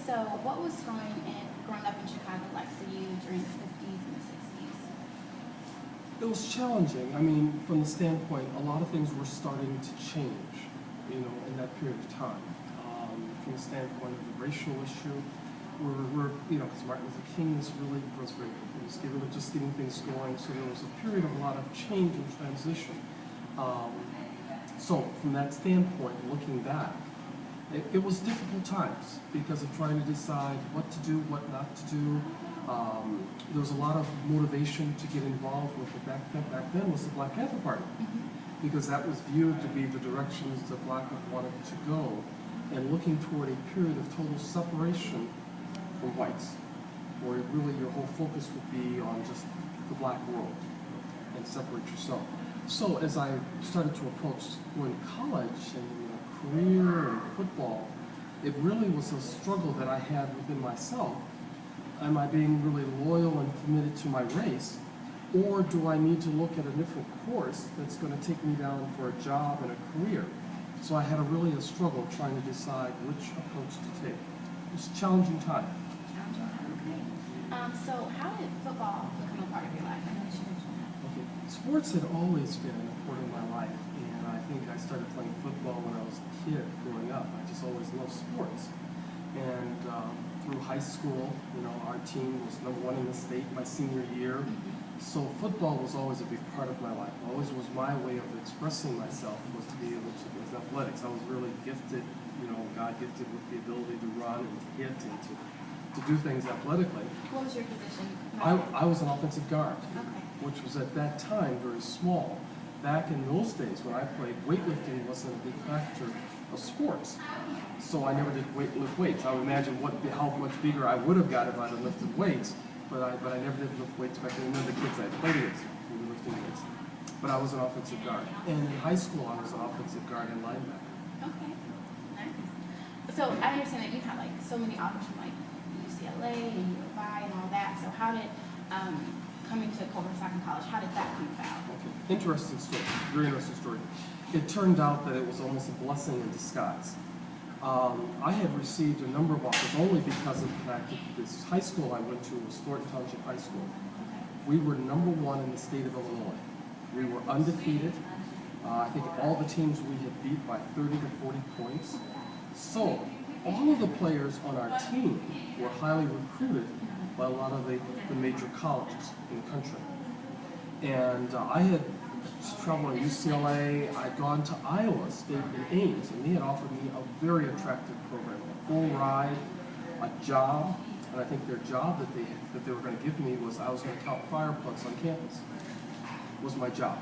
So what was growing up in Chicago like for you during the 50s and the 60s? It was challenging. I mean, from the standpoint, a lot of things were starting to change, in that period of time. From the standpoint of the racial issue, because Martin Luther King really was just getting things going. So there was a period of a lot of change and transition. So from that standpoint, looking back, it was difficult times because of trying to decide what to do, what not to do. There was a lot of motivation to get involved with back then was the Black Panther Party, because that was viewed to be the directions that Black people wanted to go, and looking toward a period of total separation from whites, where really your whole focus would be on just the Black world and separate yourself. So as I started to approach going to college and career and football, it really was a struggle that I had within myself. Am I being really loyal and committed to my race, or do I need to look at a different course that's going to take me down for a job and a career? So I had a struggle trying to decide which approach to take. It was a challenging time. Okay. So how did football become a part of your life? I know you mentioned that. Okay. Sports had always been an important in my life, and I think I started playing football when I was a kid growing up. I just always loved sports. And through high school, our team was #1 in the state my senior year. So football was always a big part of my life. Always was my way of expressing myself, was to be able to, with athletics. I was really gifted, God gifted with the ability to run and to hit and to do things athletically. What was your position? I was an offensive guard, Okay. which was at that time very small. Back in those days when I played, weightlifting wasn't a big factor of sports. So I never did lift weights. I would imagine how much bigger I would have got if I'd have lifted weights. But I never did lift weights back then. None of the kids I played against were lifting weights. But I was an offensive guard. And in high school, I was an offensive guard and linebacker. Okay, nice. So I understand that you had so many offers from UCLA and U of I and all that. So how did coming to Culver Stockton College, how did that come about? Okay, interesting story. Very interesting story. It turned out that it was almost a blessing in disguise. I had received a number of offers only because of the fact that this high school I went to was Thornton Township High School. We were #1 in the state of Illinois. We were undefeated. I think all the teams we had beat by 30 to 40 points. So all of the players on our team were highly recruited by a lot of the major colleges in the country. And I had traveled to UCLA, I'd gone to Iowa State in Ames, and they had offered me a very attractive program, a full ride, a job, and I think their job that they were going to give me was I was going to count fire plugs on campus. Was my job.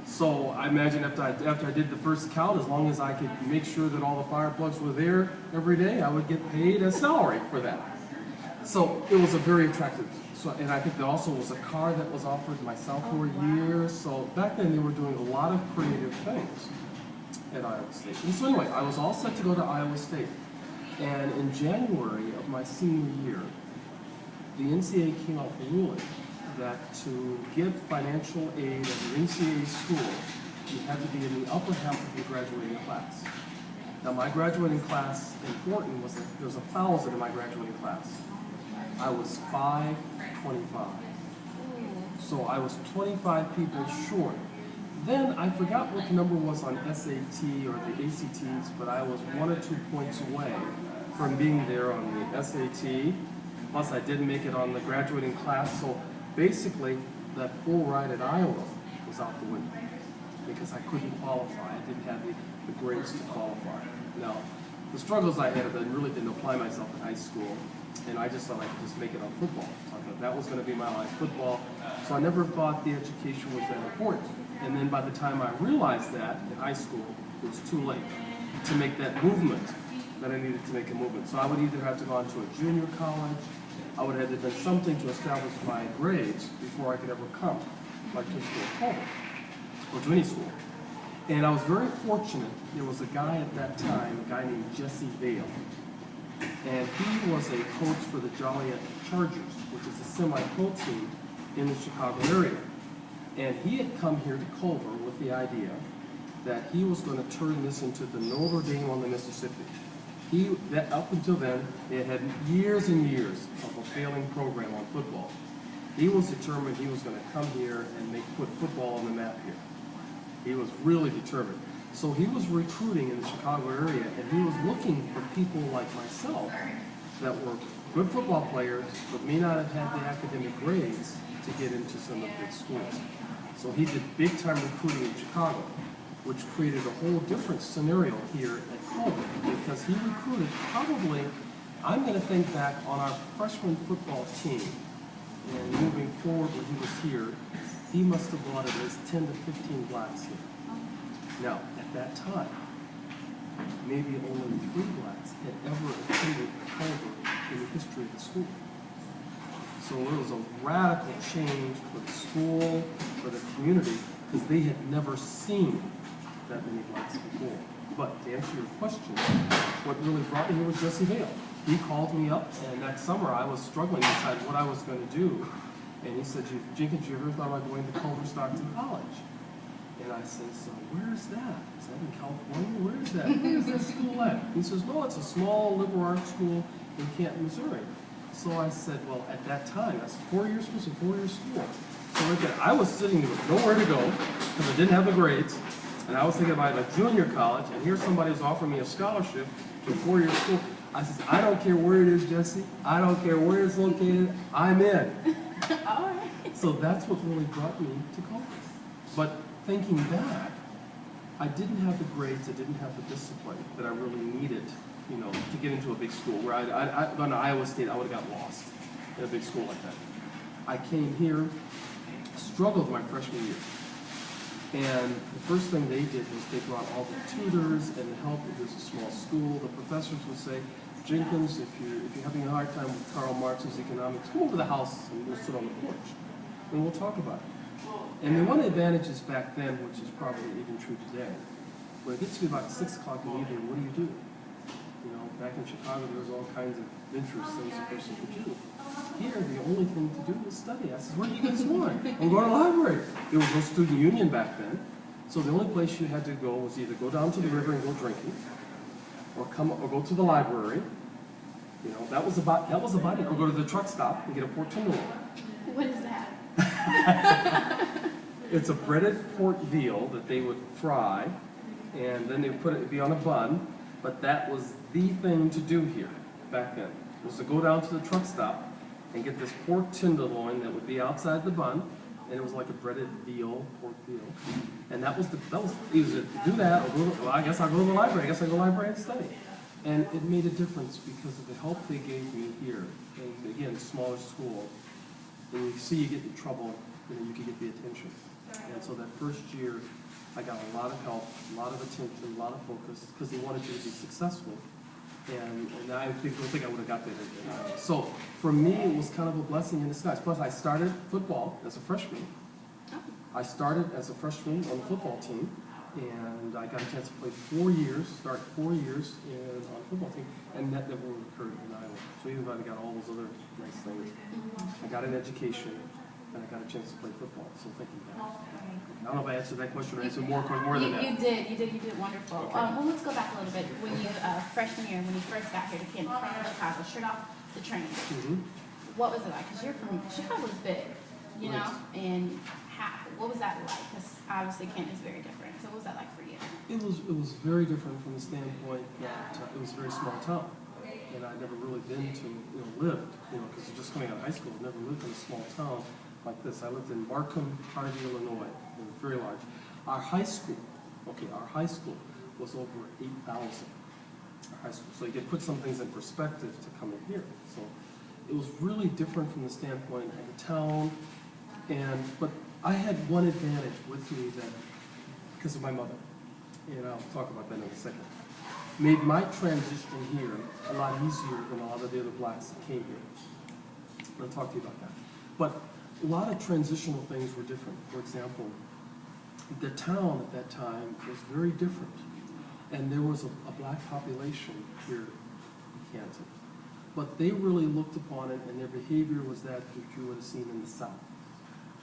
So I imagine after I did the first count, as long as I could make sure that all the fire plugs were there every day, I would get paid a salary for that. So it was a very attractive. And I think there also was a car that was offered my sophomore year. So back then they were doing a lot of creative things at Iowa State. And so anyway, I was all set to go to Iowa State. And in January of my senior year, the NCAA came out with a ruling that to get financial aid at an NCAA school, you had to be in the upper half of your graduating class. Now my graduating class in Thornton there was 1,000 in my graduating class. I was 525. So I was 25 people short. Then I forgot what the number was on SAT or the ACTs, but I was 1 or 2 points away from being there on the SAT. Plus I didn't make it on the graduating class. So basically that full ride at Iowa was out the window because I couldn't qualify. I didn't have the grades to qualify. Now, the struggles I had really didn't apply myself in high school. And I just thought I could just make it on football. So I thought that was going to be my life, football. So I never thought the education was that important. And then by the time I realized that in high school, it was too late to make that movement that I needed to make a movement. So I would either have to go on to a junior college, I would have to do something to establish my grades before I could ever come, like to school at Culver, or to any school. And I was very fortunate. There was a guy at that time, a guy named Jesse Vale. And he was a coach for the Joliet Chargers, which is a semi-pro team in the Chicago area. And he had come here to Culver with the idea that he was going to turn this into the Notre Dame on the Mississippi. Up until then, they had years and years of a failing program on football. He was determined he was going to come here and put football on the map here. He was really determined. So he was recruiting in the Chicago area, and he was looking for people like myself that were good football players, but may not have had the academic grades to get into some of the big schools. So he did big-time recruiting in Chicago, which created a whole different scenario here at Colbert, because he recruited probably, I'm going to think back on our freshman football team, and moving forward when he was here, he must have brought at least 10 to 15 blacks here. Now, at that time, maybe only 3 blacks had ever attended Colbert in the history of the school. So it was a radical change for the school, for the community, because they had never seen that many blacks before. But to answer your question, what really brought me here was Jesse Vale. He called me up, and that summer I was struggling to decide what I was going to do. And he said, Jenkins, you ever thought about going to Culver Stockton College? And I said, so where's that? Is that in California? Where is that? Where is that school at? He says, no, it's a small liberal arts school in Canton, Missouri. So I said, well, at that time, that's 4 years, it was a 4-year school. So right there, I was sitting there with nowhere to go because I didn't have the grades. And I was thinking about a junior college, and here somebody was offering me a scholarship to a 4-year school. I said, I don't care where it is, Jesse. I don't care where it's located. I'm in. All right. So that's what really brought me to Colbert. But thinking back, I didn't have the grades, I didn't have the discipline that I really needed, to get into a big school. Where I'd gone to Iowa State, I would have got lost in a big school like that. I came here, struggled my freshman year. And the first thing they did was they brought all the tutors and the help. It was a small school. The professors would say, Jenkins, if you're having a hard time with Karl Marx's economics, come over to the house and we'll sit on the porch and we'll talk about it. And the one advantage is back then, which is probably even true today, when it gets to be about 6 o'clock in the evening, what do? Back in Chicago, there was all kinds of interests things a person could do. Here, the only thing to do was study. I said, where do you guys want? I'm going to the library. There was no student union back then. So the only place you had to go was either go down to the river and go drinking, or go to the library. That was about it. Or go to the truck stop and get a portobello. What is that? It's a breaded pork veal that they would fry, and then they would it'd be on a bun. But that was the thing to do here back then, was to go down to the truck stop and get this pork tenderloin that would be outside the bun, and it was like a breaded pork veal. And that was either to do that, or I guess I'll go to the library. I guess I'll go to the library and study. And it made a difference because of the help they gave me here. And again, smaller school. When you see you get in trouble, you can get the attention. And so that first year, I got a lot of help, a lot of attention, a lot of focus, because they wanted you to be successful. And I don't think I would have got there. So for me, it was kind of a blessing in disguise. Plus, I started football as a freshman. I started as a freshman on the football team, and I got a chance to play 4 years, start 4 years on the football team, and that never occurred in Iowa. So even though I got all those other nice things, I got an education, and I got a chance to play football. So thinking back. I don't know if I answered that question or answered more than that. You did wonderful. Okay. Well, let's go back a little bit. When you, freshman year, when you first got here to Canton from Chicago, straight off the train, what was it like? Because you're from, Chicago's big, and what was that like? Because obviously Canton's very different. So what was that like for you? It was very different from the standpoint that it was a very small town. And I'd never really been to, lived, because just coming out of high school, I've never lived in a small town like this. I lived in Markham, Harvey, Illinois. It was very large. Our high school was over 8,000. Our high school. So you can put some things in perspective to come in here. So it was really different from the standpoint of the town. But I had one advantage with me that, because of my mother, and I'll talk about that in a second, made my transition here a lot easier than a lot of the other blacks that came here. I'll talk to you about that. But a lot of transitional things were different. For example, the town at that time was very different. And there was a black population here in Canton. But they really looked upon it, and their behavior was that which you would have seen in the South.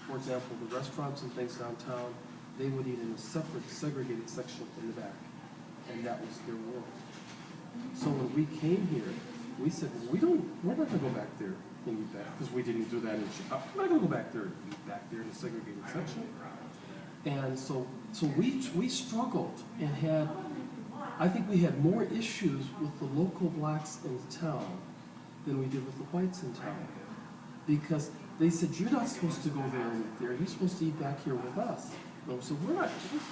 For example, the restaurants and things downtown, they would eat in a separate, segregated section in the back. And that was their world. So when we came here, we said, we're not going to go back there and eat that, because we didn't do that in Chicago. We're not going to go back there and eat back there in the segregated section. And so we struggled and had, I think we had more issues with the local blacks in town than we did with the whites in town. Because they said, you're not supposed to go there and eat there, you're supposed to eat back here with us. And we said, we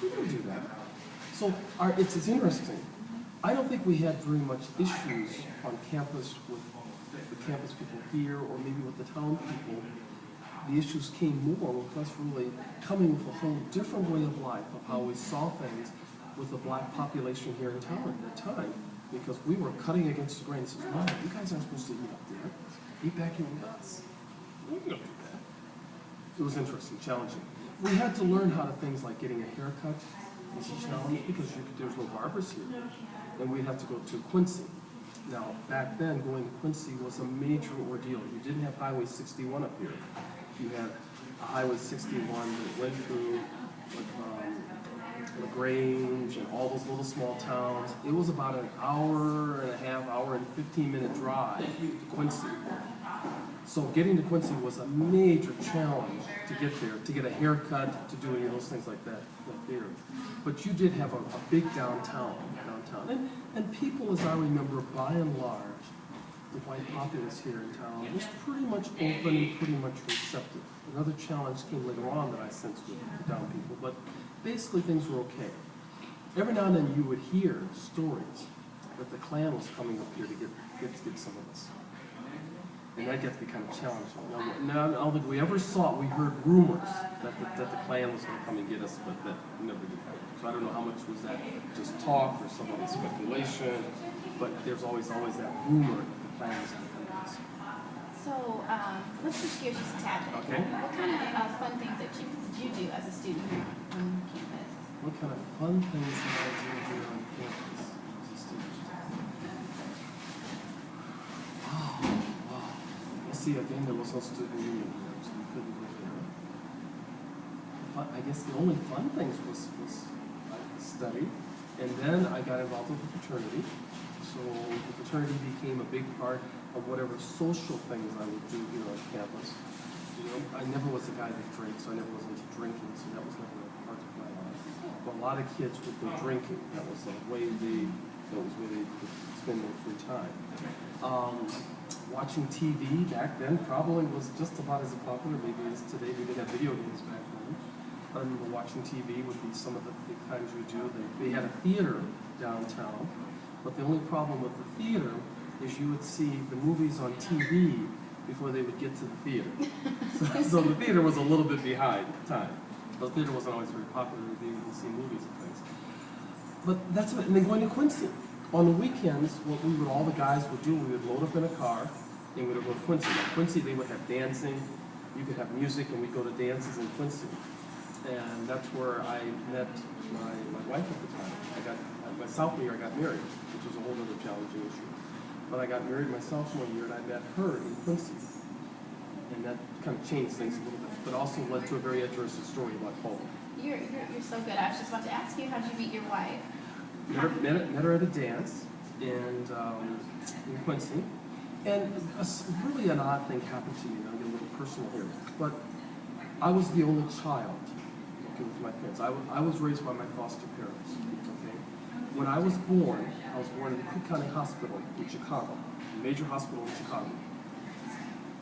don't do that. So it's interesting. I don't think we had very much issues on campus with the campus people here, or maybe with the town people. The issues came more with us really coming with a whole different way of life, of how we saw things with the black population here in town at that time, because we were cutting against the grain and said, no, you guys aren't supposed to eat up there. Eat back here with us. We don't do that. It was interesting, challenging. We had to learn how to things like getting a haircut was a challenge, because there's no barbers here. And we'd have to go to Quincy. Now, back then, going to Quincy was a major ordeal. You didn't have Highway 61 up here. You had Highway 61 that went through LaGrange and all those little small towns. It was about an hour and a half, hour and 15-minute drive to Quincy. So getting to Quincy was a major challenge to get there, to get a haircut, to do any of those things like that there. But you did have a big downtown. And people, as I remember, by and large, the white populace here in town was pretty much open and pretty much receptive. Another challenge came later on that I sensed with the down people, but basically things were okay. Every now and then you would hear stories that the Klan was coming up here to get some of us. And that gets to be kind of challenging. Now, I don't think we ever saw it. We heard rumors that the Klan was going to come and get us, but that never did happen. So I don't know how much was that just talk or some of the speculation, but there's always that rumor that the Klan was going to come get us. So let's switch gears just a tad bit. Okay. What kind of fun things did you do as a student here on campus? What kind of fun things did I do here on campus as a student? See, again, there was no student union here, so we couldn't go there. I guess the only fun things was I studied, and then I got involved with the fraternity. So the fraternity became a big part of whatever social things I would do here on campus. You know, I never was a guy that drank, so I never was into drinking, so that was never a part of my life. But a lot of kids would go drinking. That was the way they could spend their free time. Watching TV back then probably was just about as popular maybe as today. We didn't have video games back then. I remember watching TV would be some of the times we do. They had a theater downtown, but the only problem with the theater is you would see the movies on TV before they would get to the theater. So the theater was a little bit behind time. The theater wasn't always very popular to be able to see movies and things. But that's what, and then going to Quincy. On the weekends, all the guys would do, we would load up in a car and we would go to Quincy. Now, Quincy, they would have dancing, you could have music, and we'd go to dances in Quincy. And that's where I met my wife at the time. My sophomore year, I got married, which was a whole other challenging issue. But I got married my sophomore year, and I met her in Quincy. And that kind of changed things a little bit, but also led to a very interesting story about Paul. You're so good. I was just about to ask you, how did you meet your wife? Met her at a dance in Quincy, and really an odd thing happened to me. I'll get a little personal here, but I was the only child with my parents. I was raised by my foster parents. Okay, when I was born in the Cook County Hospital in Chicago, a major hospital in Chicago.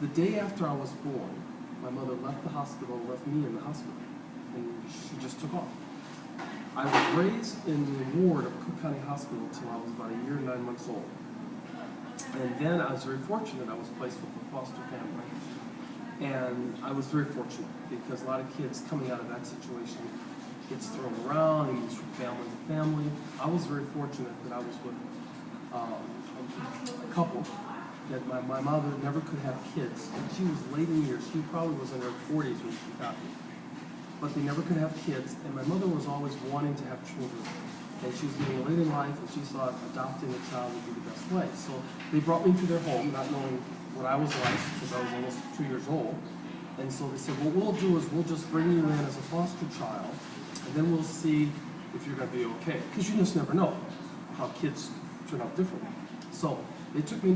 The day after I was born, my mother left the hospital, left me in the hospital, and she just took off. I was raised in the ward of Cook County Hospital until I was about a year and 9 months old. And then I was very fortunate. I was placed with a foster family. And I was very fortunate because a lot of kids coming out of that situation gets thrown around and moves from family to family. I was very fortunate that I was with a couple that my mother never could have kids. And she was late in years. She probably was in her 40s when she got me. But they never could have kids, and my mother was always wanting to have children. And she was getting late in life, and she thought adopting a child would be the best way. So they brought me to their home, not knowing what I was like, because I was almost 2 years old. And so they said, what we'll do is we'll just bring you in as a foster child, and then we'll see if you're going to be okay. Because you just never know how kids turn out differently. So they took me into